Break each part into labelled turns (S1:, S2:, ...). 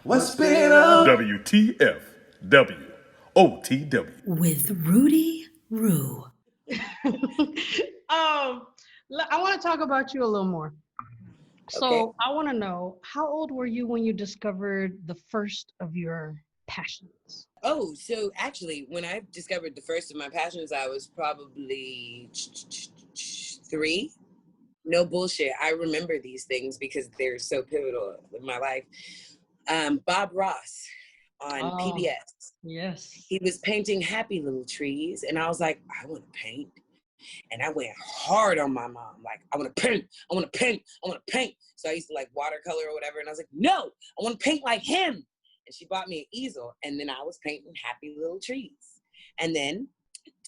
S1: What's been up?
S2: WTFWOTW.
S3: With Rudy Roo.
S4: I want to talk about you a little more.
S1: Okay.
S4: So I want to know, how old were you when you discovered the first of your passions?
S1: Oh, so actually, when I discovered the first of my passions, I was probably 3. No bullshit. I remember these things because they're so pivotal in my life. Bob Ross on
S4: Oh,
S1: PBS.
S4: yes.
S1: He was painting happy little trees, and I was like, I want to paint. And I went hard on my mom. Like, I want to paint, I want to paint, I want to paint. So I used to like watercolor or whatever. And I was like, no, I want to paint like him. And she bought me an easel. And then I was painting happy little trees. And then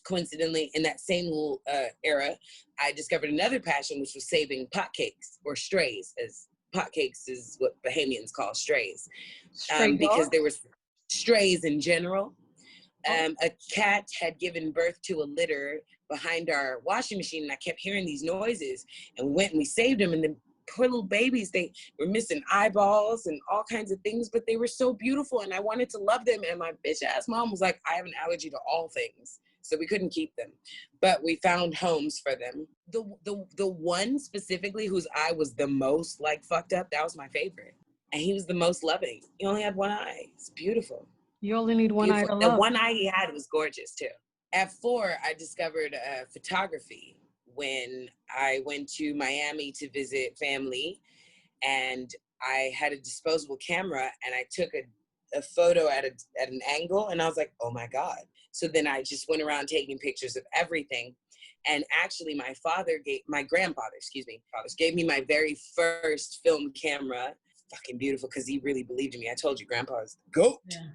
S1: coincidentally, in that same little era, I discovered another passion, which was saving potcakes or strays, as potcakes is what Bahamians call strays.
S4: Stray
S1: Because
S4: dog?
S1: there were strays in general.
S4: Oh,
S1: A cat had given birth to a litter behind our washing machine, and I kept hearing these noises, and we went and we saved them. And the poor little babies, they were missing eyeballs and all kinds of things, but they were so beautiful, and I wanted to love them. And my bitch ass mom was like, I have an allergy to all things, so we couldn't keep them, but we found homes for them. The one specifically whose eye was the most like fucked up, that was my favorite, and he was the most loving. He only had one eye. It's beautiful.
S4: you only need one eye
S1: Beautiful.
S4: to
S1: The
S4: love.
S1: one eye he had was gorgeous too. At 4, I discovered photography when I went to Miami to visit family, and I had a disposable camera, and I took a photo at an angle, and I was like, oh my God. So then I just went around taking pictures of everything. And actually my grandfather gave me my very first film camera. Fucking beautiful, because he really believed in me. I told you, grandpa was the GOAT.
S4: Yeah.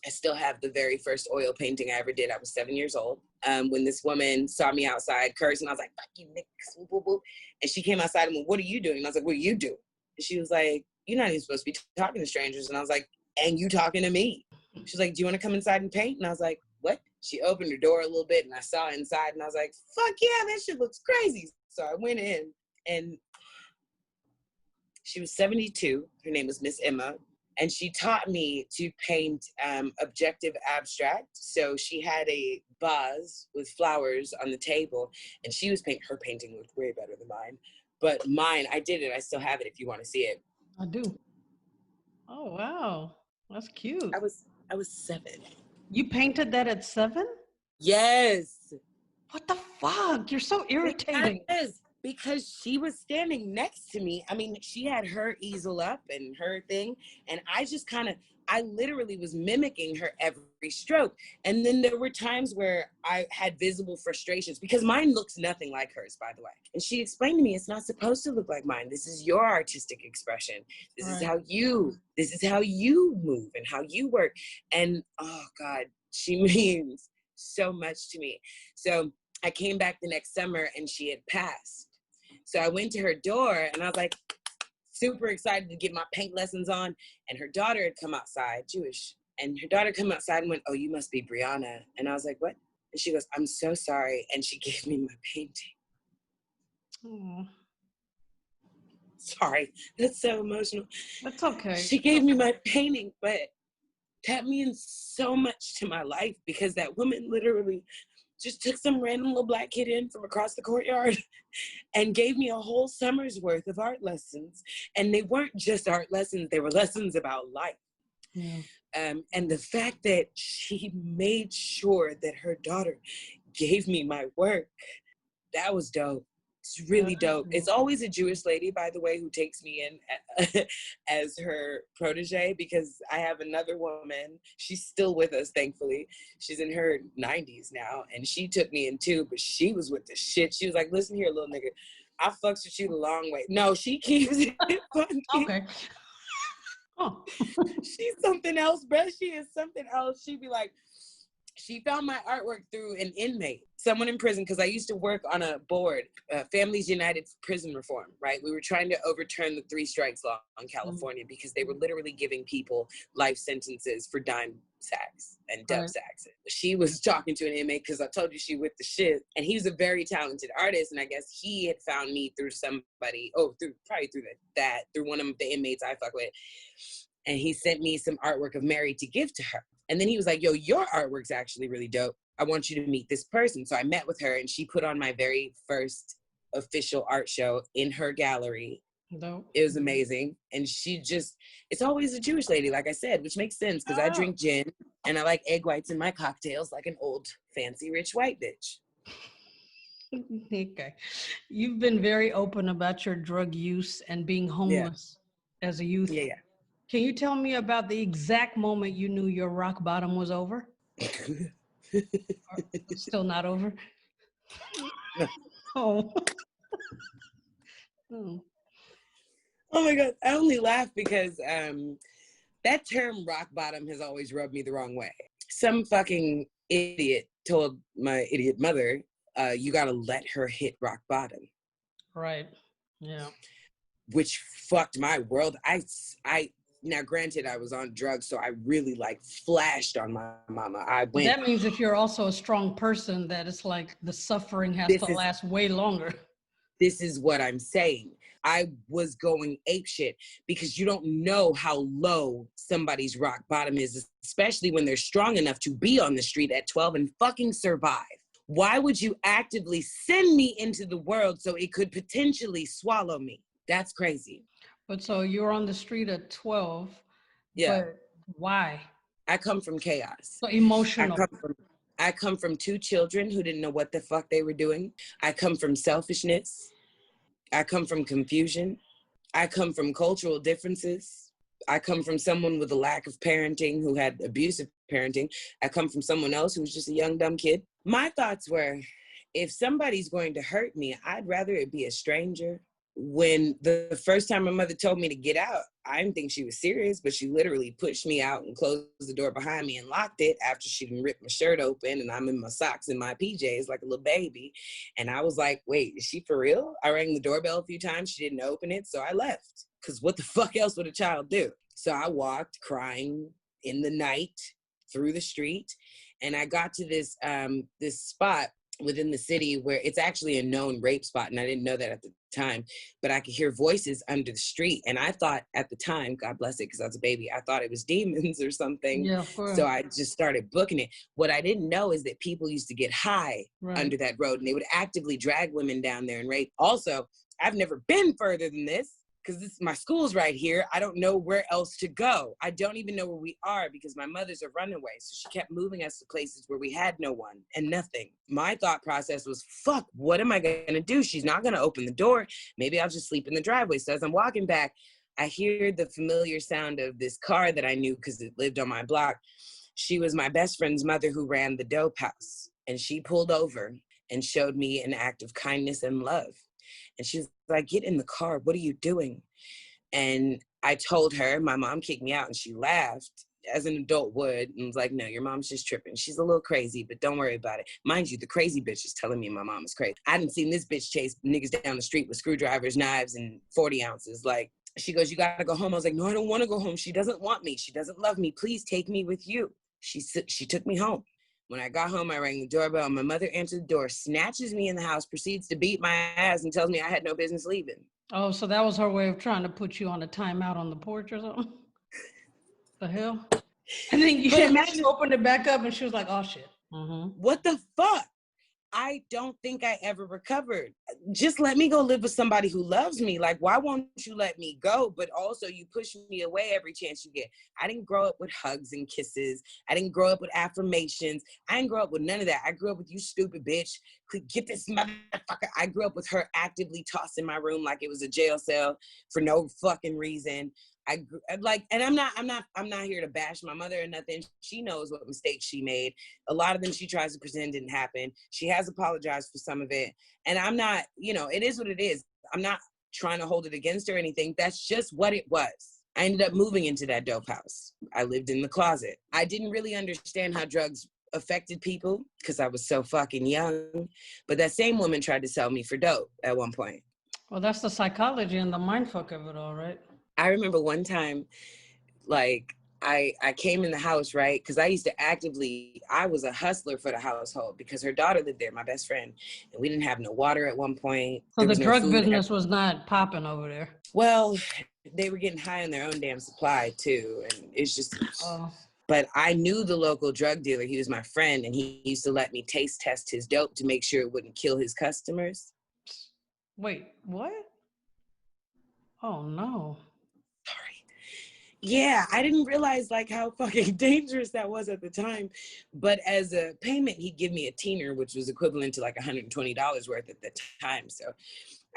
S1: I still have the very first oil painting I ever did. I was 7 years old. When this woman saw me outside cursing, I was like, fuck you, niggas, whoop, whoop, whoop. And she came outside and went, what are you doing? And I was like, what do you do? And she was like, you're not even supposed to be talking to strangers. And I was like, and you talking to me? She's like, do you want to come inside and paint? And I was like, what? She opened her door a little bit, and I saw inside, and I was like, fuck yeah, that shit looks crazy. So I went in, and she was 72. Her name was Miss Emma. And she taught me to paint objective abstract. So she had a vase with flowers on the table, and she was her painting looked way better than mine. But mine, I did it. I still have it if you want to see it.
S4: I do. Oh, wow. That's cute.
S1: I was 7.
S4: You painted that at 7?
S1: Yes.
S4: What the fuck? You're so irritating.
S1: Because she was standing next to me. I mean, she had her easel up and her thing, and I literally was mimicking her every stroke. And then there were times where I had visible frustrations, because mine looks nothing like hers, by the way. And she explained to me, it's not supposed to look like mine. This is your artistic expression. This is how you move and how you work. And oh God, she means so much to me. So I came back the next summer, and she had passed. So I went to her door, and I was like super excited to get my paint lessons on. And her daughter had come outside, Jewish. And her daughter come outside and went, oh, you must be Briana. And I was like, what? And she goes, I'm so sorry. And she gave me my painting.
S4: Oh,
S1: Sorry, that's so emotional.
S4: that's okay.
S1: She gave me my painting, but that means so much to my life, because that woman literally just took some random little black kid in from across the courtyard and gave me a whole summer's worth of art lessons. And they weren't just art lessons, they were lessons about life.
S4: Yeah.
S1: And the fact that she made sure that her daughter gave me my work, that was dope. It's really dope. It's always a Jewish lady, by the way, who takes me in as her protege, because I have another woman. She's still with us, thankfully. She's in her 90s now, and she took me in too, but she was with the shit. She was like, listen here, little nigga, I fucks with you the long way. No, she keeps it funky.
S4: Okay. Oh.
S1: She's something else, bruh. She is something else. She'd be like, she found my artwork through an inmate, someone in prison, because I used to work on a board, Families United for Prison Reform, right? We were trying to overturn the 3 strikes law in California, because they were literally giving people life sentences for dime sacks and dub sacks. She was talking to an inmate, because I told you she with the shit, and he was a very talented artist, and I guess he had found me through somebody, through one of the inmates I fuck with. and he sent me some artwork of Mary to give to her. And then he was like, yo, your artwork's actually really dope. I want you to meet this person. So I met with her and she put on my very first official art show in her gallery.
S4: Dope.
S1: It was amazing. And she just, it's always a Jewish lady, like I said, which makes sense because I drink gin and I like egg whites in my cocktails like an old fancy rich white bitch.
S4: Okay. You've been very open about your drug use and being homeless as a youth.
S1: Yeah.
S4: Can you tell me about the exact moment you knew your rock bottom was over? Still not over? Oh. Oh.
S1: Oh my God. I only laugh because that term rock bottom has always rubbed me the wrong way. Some fucking idiot told my idiot mother, you gotta let her hit rock bottom.
S4: Right. Yeah.
S1: Which fucked my world. I now granted I was on drugs, so I really like flashed on my mama.
S4: That means if you're also a strong person, that it's like the suffering has to last way longer.
S1: This is what I'm saying. I was going apeshit because you don't know how low somebody's rock bottom is, especially when they're strong enough to be on the street at 12 and fucking survive. Why would you actively send me into the world so it could potentially swallow me? That's crazy.
S4: But so you're on the street at 12.
S1: Yeah.
S4: But why?
S1: I come from chaos.
S4: So emotional.
S1: I come from two children who didn't know what the fuck they were doing. I come from selfishness. I come from confusion. I come from cultural differences. I come from someone with a lack of parenting who had abusive parenting. I come from someone else who was just a young, dumb kid. My thoughts were, if somebody's going to hurt me, I'd rather it be a stranger. When the first time my mother told me to get out, I didn't think she was serious, but she literally pushed me out and closed the door behind me and locked it after she done ripped my shirt open and I'm in my socks and my PJs like a little baby. And I was like, wait, is she for real? I rang the doorbell a few times. She didn't open it, so I left. Because what the fuck else would a child do? So I walked crying in the night through the street, and I got to this this spot within the city where it's actually a known rape spot, and I didn't know that at the time, but I could hear voices under the street, and I thought at the time, God bless it, because I was a baby, I thought it was demons or something.
S4: Yeah, of course.
S1: So I just started booking it. What I didn't know is that people used to get high under that road, and they would actively drag women down there and rape. Also, I've never been further than this, because my school's right here. I don't know where else to go. I don't even know where we are because my mother's a runaway. So she kept moving us to places where we had no one and nothing. My thought process was, fuck, what am I going to do? She's not going to open the door. Maybe I'll just sleep in the driveway. So as I'm walking back, I hear the familiar sound of this car that I knew because it lived on my block. She was my best friend's mother who ran the dope house. And she pulled over and showed me an act of kindness and love. And she was like, get in the car. What are you doing? And I told her, my mom kicked me out, and she laughed as an adult would and was like, no, your mom's just tripping. She's a little crazy, but don't worry about it. Mind you, the crazy bitch is telling me my mom is crazy. I didn't see this bitch chase niggas down the street with screwdrivers, knives, and 40 ounces. Like, she goes, you got to go home. I was like, no, I don't want to go home. She doesn't want me. She doesn't love me. Please take me with you. She took me home. When I got home, I rang the doorbell. My mother answered the door, snatches me in the house, proceeds to beat my ass, and tells me I had no business leaving.
S4: Oh, so that was her way of trying to put you on a timeout on the porch or something? The hell? And then you opened it back up, and she was like, oh, shit. Mm-hmm.
S1: What the fuck? I don't think I ever recovered. Just let me go live with somebody who loves me. Like, why won't you let me go? But also you push me away every chance you get. I didn't grow up with hugs and kisses. I didn't grow up with affirmations. I didn't grow up with none of that. I grew up with, you stupid bitch. Get this motherfucker. I grew up with her actively tossing my room like it was a jail cell for no fucking reason. I'm not here to bash my mother or nothing. She knows what mistakes she made. A lot of them she tries to pretend didn't happen. She has apologized for some of it. And I'm not, it is what it is. I'm not trying to hold it against her or anything. That's just what it was. I ended up moving into that dope house. I lived in the closet. I didn't really understand how drugs affected people because I was so fucking young. But that same woman tried to sell me for dope at one point.
S4: Well, that's the psychology and the mindfuck of it all, right?
S1: I remember one time, like, I came in the house, right? Because I used to I was a hustler for the household because her daughter lived there, my best friend, and we didn't have no water at one point.
S4: So the drug business was not popping over there.
S1: Well, they were getting high on their own damn supply too. And it's just,
S4: Oh,
S1: but I knew the local drug dealer. He was my friend, and he used to let me taste test his dope to make sure it wouldn't kill his customers.
S4: wait, what? Oh no.
S1: Sorry. Yeah, I didn't realize like how fucking dangerous that was at the time. But as a payment, he'd give me a teener, which was equivalent to like $120 worth at the time. So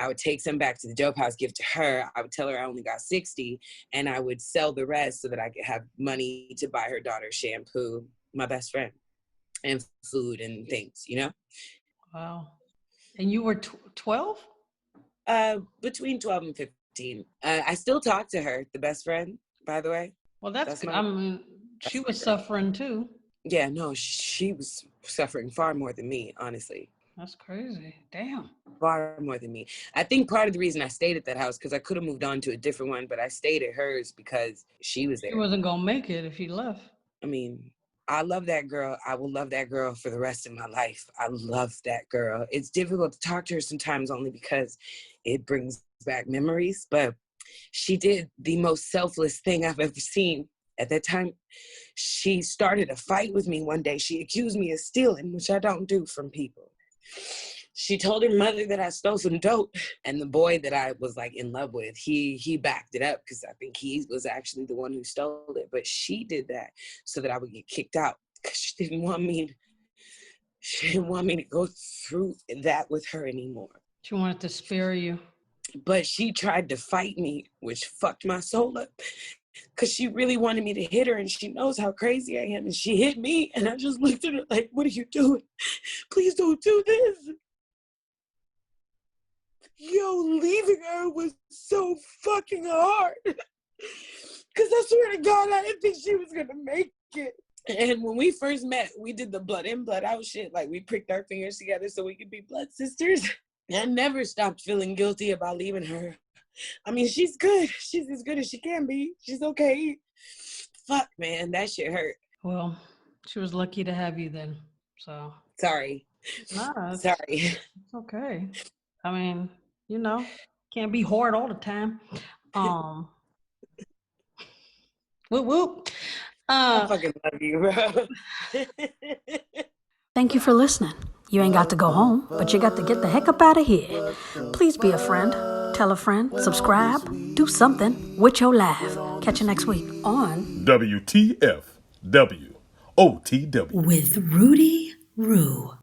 S1: I would take some back to the dope house, give to her. I would tell her I only got 60, and I would sell the rest so that I could have money to buy her daughter shampoo, my best friend, and food and things, you know?
S4: Wow. And you were 12?
S1: Between 12 and 15. I still talk to her, the best friend, by the way.
S4: Well, that's good. I mean, she was suffering too.
S1: Yeah, no, she was suffering far more than me, honestly.
S4: That's crazy. Damn.
S1: Far more than me. I think part of the reason I stayed at that house, because I could have moved on to a different one, but I stayed at hers because she was there.
S4: She wasn't going to make it if she left.
S1: I mean, I love that girl. I will love that girl for the rest of my life. I love that girl. It's difficult to talk to her sometimes only because it brings back memories, but she did the most selfless thing I've ever seen. At that time, she started a fight with me one day. She accused me of stealing, which I don't do from people. She told her mother that I stole some dope, and the boy that I was like in love with, he backed it up because I think he was actually the one who stole it. But she did that so that I would get kicked out because she didn't want me to go through that with her anymore.
S4: She wanted to spare you.
S1: But she tried to fight me, which fucked my soul up because she really wanted me to hit her, and she knows how crazy I am, and she hit me, and I just looked at her like, what are you doing? Please don't do this. Yo, leaving her was so fucking hard. Because I swear to God, I didn't think she was going to make it. And when we first met, we did the blood in, blood out shit. Like, we pricked our fingers together so we could be blood sisters. I never stopped feeling guilty about leaving her. I mean, she's good. She's as good as she can be. She's okay. Fuck, man, that shit hurt.
S4: Well, she was lucky to have you then. So.
S1: Sorry.
S4: Nah,
S1: Sorry.
S4: It's okay. I mean, you know, can't be hard all the time. Whoop whoop.
S1: I fucking love you, bro.
S3: Thank you for listening. You ain't got to go home, but you got to get the heck up out of here. Please be a friend. Tell a friend. Subscribe. Do something with your laugh. Catch you next week on
S2: WTFWOTW
S3: with Rudii Roo.